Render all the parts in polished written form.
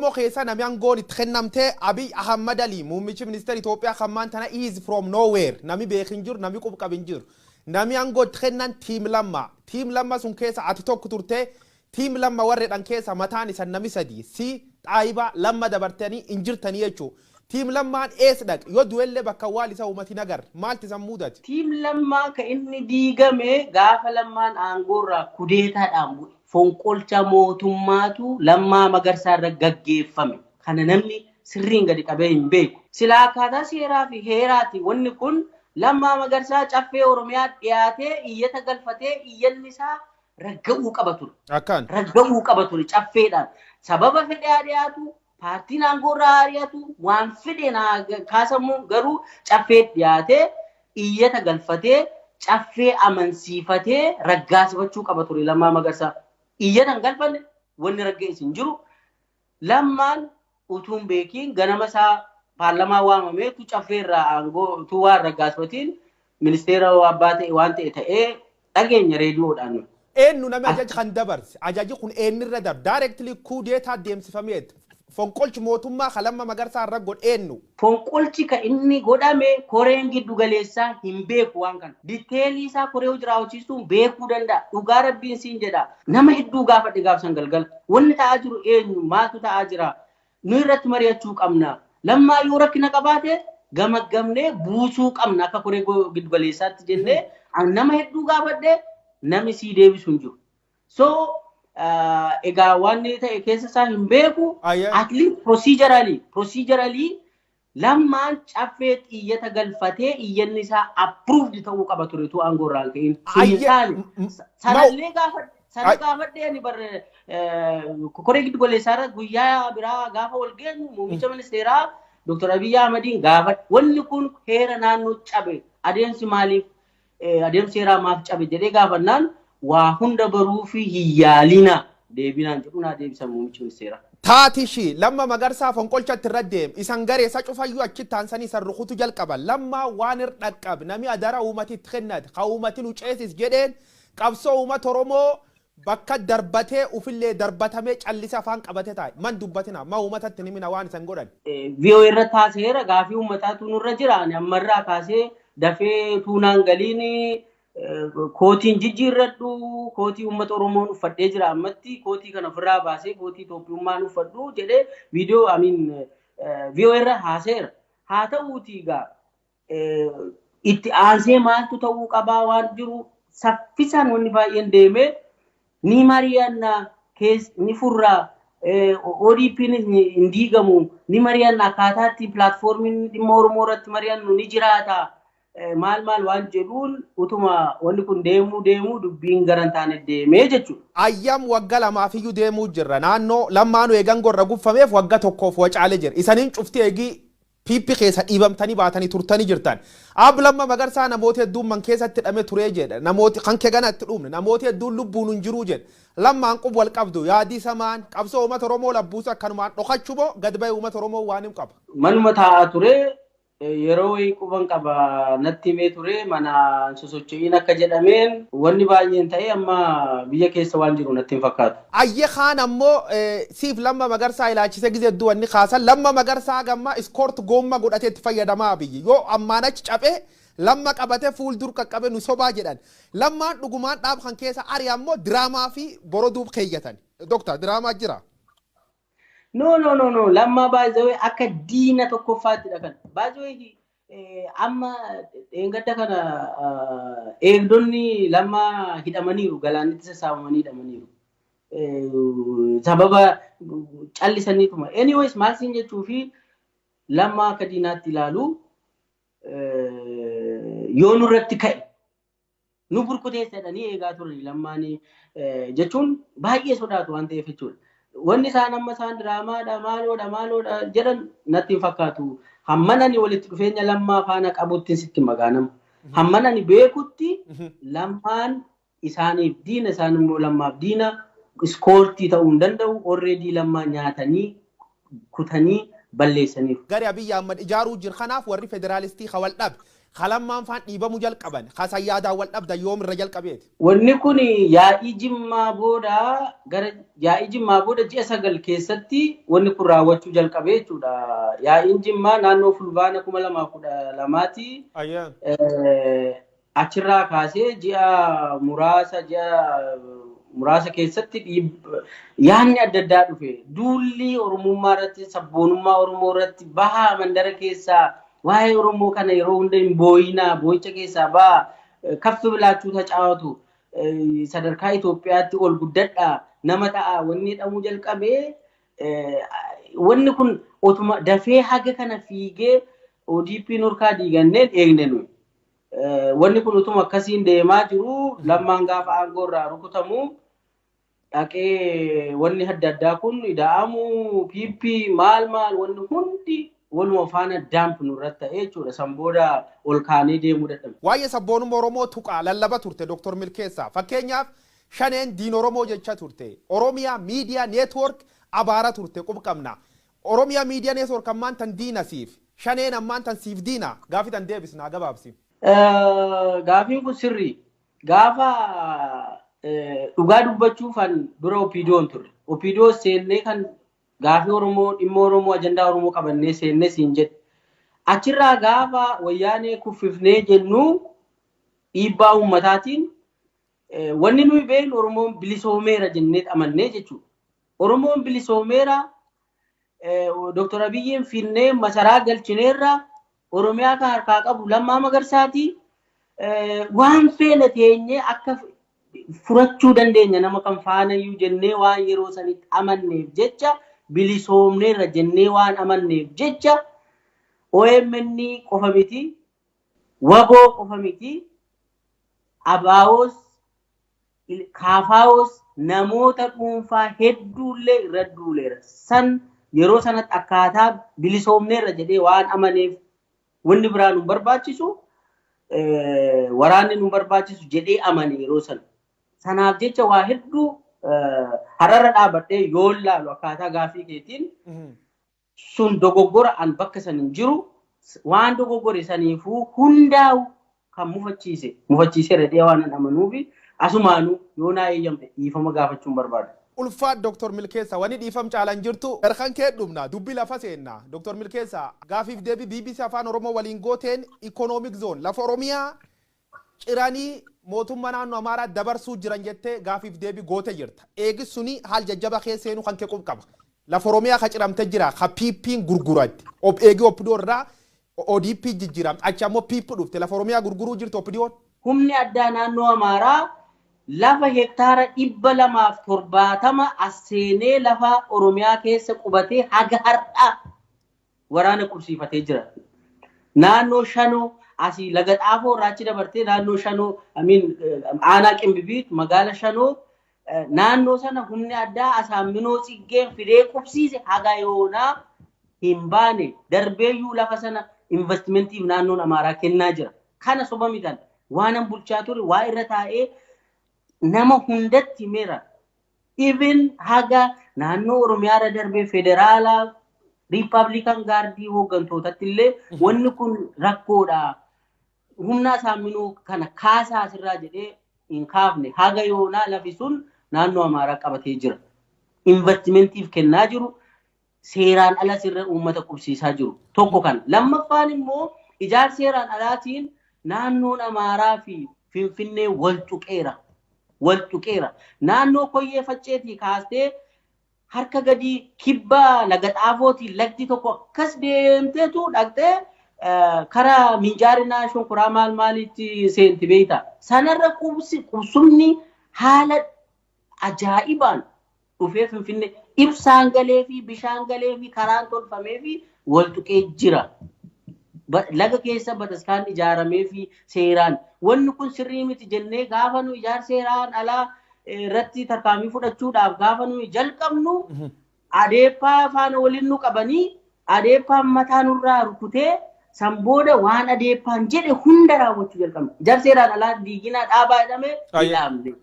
Mo keessa namni aangoon itti kennamtee Abiy Ahmad Ali muummichi ministeera Itoophiyaa kammaan tana is from nowhere nami beekin jiru nami qub qabin jiru nami aangoon itti kennan tiim lamma sun keessa ati tokko turtee tiim lamma warreedhaan keessa mataan isa nami sadii si xaayiba lamma dabartanii injirtanii jechuudha. Tiim lammaan ees dhaq yoo du'ellee bakka waal isa uummati nagar maalti san mudate. Tiim lammaa ka inni diigame gaafa lammaan aangoorraa kudeetaadhaan bu'e. Fonqolcha mootummaatu lammaa magarsaa irra gaggeeffame. Kana namni sirriin gadi qabee hin beeku. Silaa akkaataa seeraa fi heeraati wanni kun lammaa magarsaa caffee Oromiyaa dhiyaatee iyyata galfatee iyyanni isaa ragga'uu qaba ture. Akkaan. Ragga'uu qaba ture caffeedhaan. Sababa fedhaa dhiyaatu paartiin aangoorraa ari'atu waan fedhe naa kaasamu garuu caffee dhiyaatee iyyata galfatee caffee amansiifatee raggaasifachuu qaba ture lammaa magarsaa. Iyyatan galfanne wanni raggeessi hin jiru. Lammaan utuun beekiin ganama isaa paarlamaa waamamee tu caffeerraa aangoo tu waan raggaasifatiin ministeera abbaa ta'e waan ta'e ta'ee dhageenya reediyoodhaan. Eenyu nama ajaji kan dabarse ajaji kun eenyirra darbe directly kuudeetaa deemsifameet fonqolchi mootummaa kalamma magarsaa irra godheenyu. Fonqolchi ka inni godhame koreen giddu galeessaa hin beeku waan kana. Diteelii isaa koree hojii raawwachiistuun beekuu danda'a. Dhugaa rabbiin siin jedha. Nama hedduu gaafadhe gaafsan galgala. Wanni ta'aa jiru eenyu maaltu ta'aa jira? Nu irratti mari'achuu qabna. Lammaa yoo rakkina qabaate gamaggamnee buusuu qabna akka koree giddu galeessaatti jennee nama hedduu gaafadhe namni sii deebisu hin jiru. So egaa waan ta'e keessa isaa hin beeku at least procedurally lammaan caffee iyyata galfatee iyyanni isaa approved ta'uu qaba ture tu aangoorraan ka'in. Sanallee gaafadhee ni barre koree giddu galeessaarra guyyaa biraa gaafa wal geenyu muummicha ministeeraa Dr. Abiy Ahmadiin gaafadhe wanni kun heera naannoo cabe adeemsi maaliif adeemsi heeraa maaf cabe jedhee gaafannaan waa hunda baruu fi hiyyaalina deebinaan jedhu naa deebisa muummichi ministeeraa. Taatishi lamma magarsaa fonqolchatti irra deem isan gareessa cufayyuu achi taansanii san rukutu jalqaban lamma waan dhaqqab nami adara uummatitti kennate ka uummati nu ceesis jedheen qabsoo uummata Oromoo bakka darbatee ufillee darbatamee callise afaan qabate taa'e man dubbatina ma uummatatti nimina waan isan godhan. VOA irra taaseera gaafii uummataatu nurra jira ammarraa kaasee dafee tuunaan galiini kootiin jijjiirradhu kootii uummata Oromoon uffadhee jira ammatti kootii kana ofirraa baasee kootii Itoophiyummaan uffadhu jedhee viidiyoo VOA irra haaseera. Haa ta'uutii gaa itti aansee maaltu ta'uu qabaa waan jiru saffisaan wanni baay'een deemee ni mari'anna ni furraa ODP hin diigamu ni mari'anna akkaataatti pilaatfoormiin dhimma Oromoo irratti mari'annu ni jiraata. Maal waan jedhuun utuma wanni kun deemuu dubbiin garan taane deemee jechuudha. Ayyam wagga lamaafiyyuu deemuu jirra naannoo lammaanuu eegan gorra guffameef wagga tokkoof wacaale jira isaniin cufti eegii piippi keessa dhiibamtanii baatanii turtanii jirtan. Ab lamma magarsaa namoota hedduun man keessatti hidhame turee jedha namooti kan kee ganatti dhumne namooti hedduun lubbuun hin jiruu jedha lammaan qub wal qabdu yaadii samaan qabsoo uummata Oromoo labbuusa akkanumaan dhokachuu moo gad ba'ee uummata Oromoo waan hin qaba. Manuma taa'aa ture. Yeroo quban qaba natti mee ture mana sosocho'iin akka jedhameen wanni baay'een ta'e amma biyya keessa waan jiru natti hin fakkaatu. Ayye kaan ammoo siif lamma magarsaa ilaachise gizee hedduu wanni kaasan lamma magarsaa gamma iskoort goomma godhatee itti fayyadamaa biyyi yoo ammaan achi cabee lamma qabatee fuuldur qaqqabe nu sobaa jedhan lammaan dhugumaan dhaab kan keessa ari ammoo diraamaa fi boroduuf keeyyatan. Doktar diraamaa jira. No. Lamma baay'ee akka diina tokkoffaatti dhagan. Baay'ee amma engadda kana eegdonni lamma hidhamaniiru galaanitti sassaabamanii hidhamaniiru. Sababa callisaniituma. Anyways maal siin jechuu fi lamma akka diinaatti ilaalu yoo nurratti ka'e nu burkuteessadhanii eegaa turani lammaanii jechuun baay'ee sodaatu waan ta'eef jechuudha. Wanni isaan amma isaan diraamaadha maaloodha jedhan natti hin fakkaatu. Hammanani walitti dhufeenya lammaa faana qabutti sitti magaanama. Hammanani beekutti lammaan isaaniif diina isaan immoo lammaaf diina iskoortii ta'uu hin danda'u. Already lammaa nyaatanii kutanii balleessaniiru. Gari Abiy Ahmad ijaaruu jira kanaaf warri federaalistii hawal dhabe خلما فان إيبا مجال قبن خسيادا والأبدا يوم الرجال قبيت ونكوني يا إجمع بودا يا إجمع بودا جي أسقل كيستي ونكون راوتشو جال قبيت ودا يا إجمع نانو فلبانا كمالا ما كودا لاماتي أيام أشرا كاسي جاء مراسة كيستي يعني أددا في دولي أورمو مارتي سبونما أورمو رتي بها مندر كيسا waa'ee Oromoo kana yeroo hunda hin booyinaa boo'icha keessaa baa kaffi bilaachuu tacaawatu sadarkaa Itoophiyaatti ol guddadhaa nama ta'a wanni jedhamu jalqabee wanni kun otuma dafee haga kana fiigee ODP nurkaa diiganneen eegne nuyi. Wanni kun utuma akkasiin deemaa jiru lammaan gaafa aangoo irraa rukutamu dhaqee wanni adda addaa kun ida'amu PP maal wanni hundi waluma faana damp nurratti jechuudha sanbooda ol kaanee deemuu dadhabe. Waa'ee sabboonuma Oromoo tuqaa lallaba turte Dr. Milkeessaa fakkeenyaaf shaneen diin Oromoo jecha turte Oromiyaa miidiyaa neetwoork abaara turte qubqabna Oromiyaa miidiyaa neetwoork ammaan tan diina siif shaneen ammaan tan siif diina gaafii tan deebisnaa gabaabsi. Gaafiin kun sirrii gaafa dhugaa dubbachuufan dura opiidiyoon turre opiidiyoo seennee kan gaafii Oromoo dhimma Oromoo ajandaa Oromoo qabannee seennee siin jedhe achirraa gaafa wayyaanee kuffifnee jennu dhiibbaa uummataatiin wanni nuyi beeknu Oromoon bilisoomeera jennee amannee jechuudha. Oromoon bilisoomeera Dr. Abiyyiin finnee masaraa galchineerra Oromiyaa kan harkaa qabu Lammaa Magarsaati waan feene teenyee akka furachuu dandeenya nama kan faanayyuu jennee waan yeroo sanitti amanneef jecha bilisoomneerra jennee waan amanneef jecha OMN qofa miti waboo qofa miti abaawos kaafaawos namoota dhuunfaa hedduullee irra duuleera san yeroo sanatti akkaataa bilisoomneerra jedhee waan amaneef wanni biraa nu barbaachisu waraanni nu barbaachisu jedhee amane yeroo sana sanaaf jecha waa hedduu hararra dhaabadhee yoo laalu akkaataa gaafii keetiin sun dogoggora an bakka san hin jiru waan dogoggore saniifuu hundaa'u kan mufachiise redhee waan an amanuufi asumaanuu yoo naa eeyyamte dhiifama gaafachuun barbaada. Ulfaat Dr. Milkeessaa wani dhiifam caalan jirtu erkan kee dhumna dubbi lafa seenna Dr. Milkeessaa gaafiif deebii BBC Afaan Oromoo waliin gooteen economic zone lafa Oromiyaa ciranii mootummaa naannoo Amaaraa dabarsuu jiran jettee gaafiif deebii goote jirta. Eegis suni haal jajjaba kee seenu kan kee qaba. Lafa Oromiyaa ka ciramte jira ka PP'n gurguratti. Eegi OPDO irraa ODP jijjiiramte achi ammoo PP dhufte lafa Oromiyaa gurguruu jirtu OPDO'n. Humni addaa naannoo Amaaraa lafa hektaara 270 asseenee lafa Oromiyaa keessa qubatee haga har'a waraana qubsiifatee jira. Naannoo Shanoo asii laga xaafoo raachi dabartee naannoo Shanoo aanaa Qimbibiit magaala Shanoo naannoo sana humni addaa asaaminoo xiggeen fidee qubsiise haga yoonaa hin baane darbeeyyuu lafa sana investimentiif naannoon Amaaraa kennaa jira. Kana soba mitan waanan bulchaa ture waa irra taa'ee nama hundatti mera even haga naannoo Oromiyaa darbee federaalaa Republican Guardii hooggantootatti illee wanni kun rakkoodha. Humna asaaminuu kana kaasaa asirraa jedhee hin kaafne haga yoonaa lafi sun naannoo Amaaraa qabatee jira. Investimentiif kennaa jiru seeraan ala sirra uummata qubsiisaa jiru. Tokko kan lammaffaan immoo ijaarsa seeraan alaatiin naannoon Amaaraa fi Finfinnee wal tuqeera. Naannoo Koyyee Facceetii kaastee harka gadii kibbaa laga xaafootii lagdi tokko akkas deemteetu dhaqxee karaa Minjaarinaa Shonkoraa maalitti seenti beeyta. Sanarra qubsumni haala ajaa'ibaan dhufee Finfinnee ibsaan galee fi bishaan galee fi karaan tolfamee fi wal tuqee jira. Laga keessa bataskaan ijaaramee fi seeraan wanni kun sirrii miti jennee gaafa nu ijaarsa seeraan alaa irratti tarkaanfii fudhachuudhaaf gaafa nu jalqabnu adeeppaa faana waliin nu qabanii adeeppaan mataa nurraa rukutee sanbooda waan adeeppaan jedhe hunda raawwachuu jalqabna. Ijaarsa seeraan alaa diiginaa dhaabaa jedhamee hidhaamne.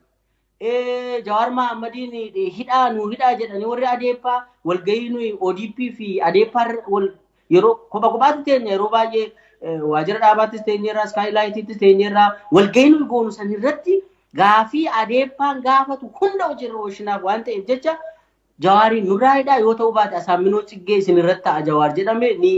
Jawaar Mahaammadiin hidhaa jedhanii warri adeeppaa walgahii nuyi ODP fi adeeppaa yeroo kophaatti teenya yeroo baay'ee waajjira dhaabaattis teenyerraa skaayilaayitiittis teenyerraa walgahii nuyi goonu san irratti gaafii adeeffaan gaafatu hunda hojiirra oolchinaaf waan ta'eef jecha Jawaariin nurraa hidhaa yoo ta'u baate Asaaminoo Ciggee isin irratti ta'a Jawaar jedhame ni